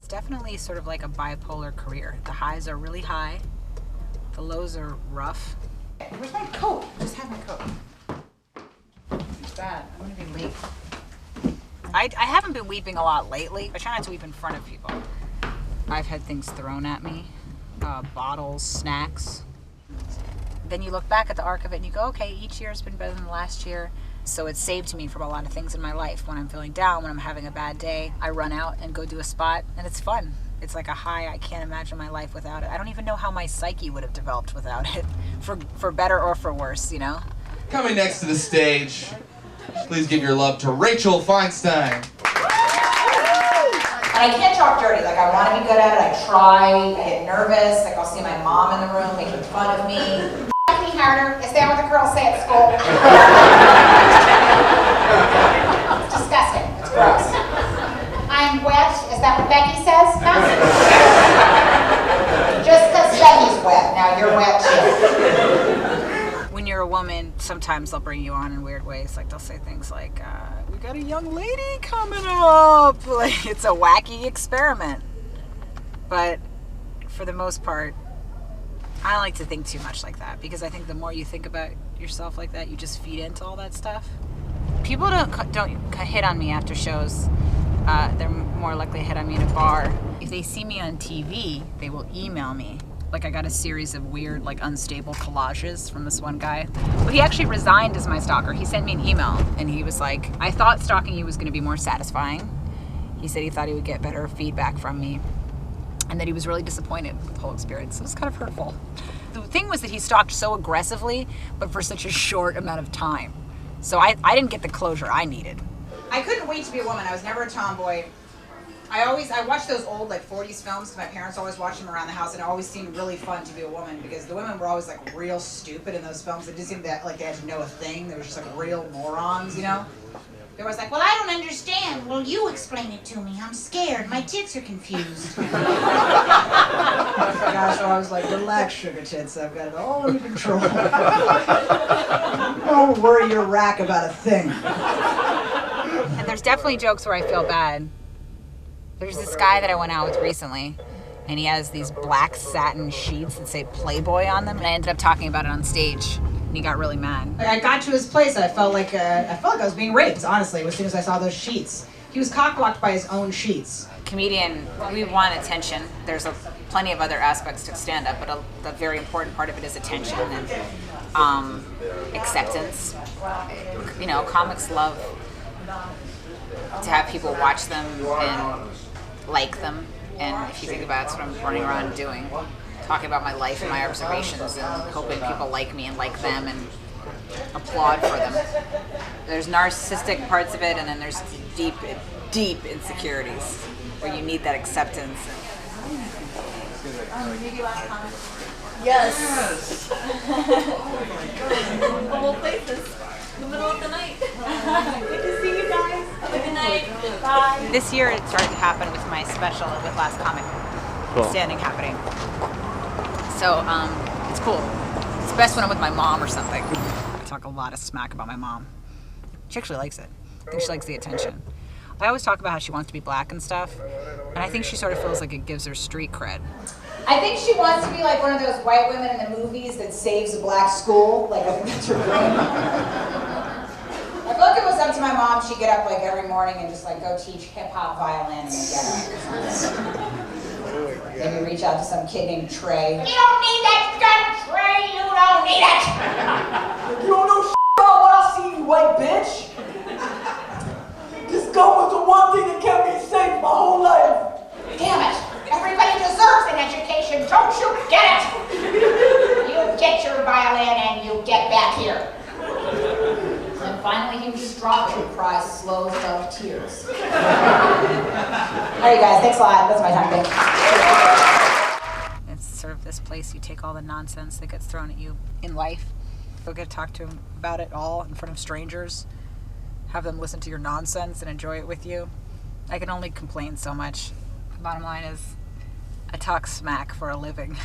It's definitely sort of like a bipolar career. The highs are really high, the lows are rough. Where's my coat? I just had my coat. It's bad. I'm gonna be late. I haven't been weeping a lot lately. I try not to weep in front of people. I've had things thrown at me, bottles, snacks. Then you look back at the arc of it and you go, okay, each year has been better than the last year. So it's saved me from a lot of things in my life. When I'm feeling down, when I'm having a bad day, I run out and go do a spot, and it's fun. It's like a high. I can't imagine my life without it. I don't even know how my psyche would have developed without it, for better or for worse, you know? Coming next to the stage, please give your love to Rachel Feinstein. And I can't talk dirty. Like, I want to be good at it. I try. I get nervous. Like, I'll see my mom in the room making fun of me. Me harder. Is that what the girls say at school? It's disgusting. It's gross. I'm wet. Is that what Becky says? Huh? Just because Becky's wet. Now you're wet too. When you're a woman, sometimes they'll bring you on in weird ways. Like, they'll say things like, we got a young lady coming up. Like, it's a wacky experiment. But for the most part, I don't like to think too much like that, because I think the more you think about yourself like that, you just feed into all that stuff. People don't hit on me after shows. They're more likely to hit on me in a bar. If they see me on TV, they will email me. Like, I got a series of weird, like, unstable collages from this one guy. Well, he actually resigned as my stalker. He sent me an email, and he was like, I thought stalking you was going to be more satisfying. He said he thought he would get better feedback from me, and that he was really disappointed with the whole experience. It was kind of hurtful. The thing was that he stalked so aggressively, but for such a short amount of time. So I didn't get the closure I needed. I couldn't wait to be a woman. I was never a tomboy. I watched those old, like, 40s films, because my parents always watched them around the house, and it always seemed really fun to be a woman, because the women were always, like, real stupid in those films. It just seemed that, like, they had to know a thing. They were just, like, real morons, you know? They were always like, well, I don't understand. Well, you explain it to me. I'm scared. My tits are confused. Gosh, I was like, relax, sugar tits. I've got it all under control. Don't worry your rack about a thing. And there's definitely jokes where I feel bad. There's this guy that I went out with recently, and he has these black satin sheets that say Playboy on them, and I ended up talking about it on stage. And he got really mad. I got to his place and I felt like I was being raped, honestly, as soon as I saw those sheets. He was cock-blocked by his own sheets. Comedian, we want attention. There's plenty of other aspects to stand-up, but the very important part of it is attention and acceptance. You know, comics love to have people watch them and like them. And if you think about it, that's what I'm running around doing. Talking about my life and my observations and hoping people like me and like them and applaud for them. There's narcissistic parts of it, and then there's deep, deep insecurities where you need that acceptance. Yes. Of all places. In the middle of the night. Good to see you guys. Have a good night. Bye. This year it started to happen with my special with Last Comic Standing happening. So, it's cool. It's best when I'm with my mom or something. I talk a lot of smack about my mom. She actually likes it. I think she likes the attention. I always talk about how she wants to be black and stuff, and I think she sort of feels like it gives her street cred. I think she wants to be like one of those white women in the movies that saves a black school. Like, I think that's her dream. I feel like if it was up to my mom, she'd get up like every morning and just like go teach hip-hop violin and then get up. Maybe reach out to some kid named Trey. You don't need that gun, Trey! You don't need it! You don't know about what I see, you white bitch! This gun was the one thing that kept me safe my whole life! Damn it! Everybody deserves an education, don't you get it? You get your violin and you get back here. And finally he would just drop it and cry slow, dull tears. Alright, guys, thanks a lot. That's my time. Thanks. It's sort of this place you take all the nonsense that gets thrown at you in life. Go get to talk to them about it all in front of strangers. Have them listen to your nonsense and enjoy it with you. I can only complain so much. The bottom line is, I talk smack for a living.